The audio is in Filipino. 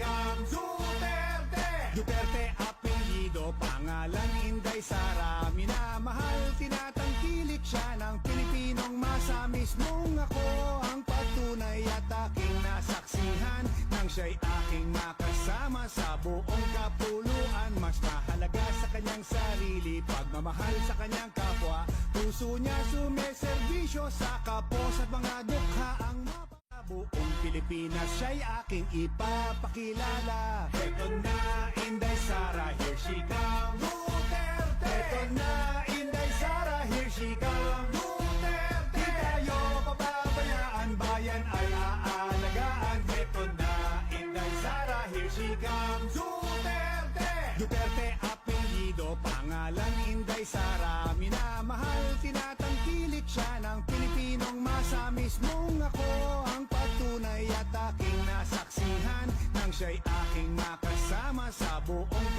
kang Duterte. Duterte apelyido, pangalan Inday Sara. Minamahal, tinatangkilik siya ng Pilipinong masa. Mismong ako ang patunay at aking nasaksihan nang siya'y aking makasama sa buong kapuluan. Mas mahalaga sa kanyang sarili, pagmamahal sa kanyang kapwa. Puso niya sumeserbisyo sa kapos at mga dukha. Ang buong Pilipinas siya'y aking ipapakilala. Eto na Inday Sara, here she comes. Duterte! Eto na Inday Sara, here she comes. Duterte! Di tayo papabayaan, bayan ay aalagaan. Eto na Inday Sara, here she comes. Duterte! Duterte apelyido, pangalan Inday Sara. Minamahal, tinatangkilik siya ng Pilipinong masa. Mismong ako ang patunay at aking nasaksihan nang siya'y aking makasama sa buong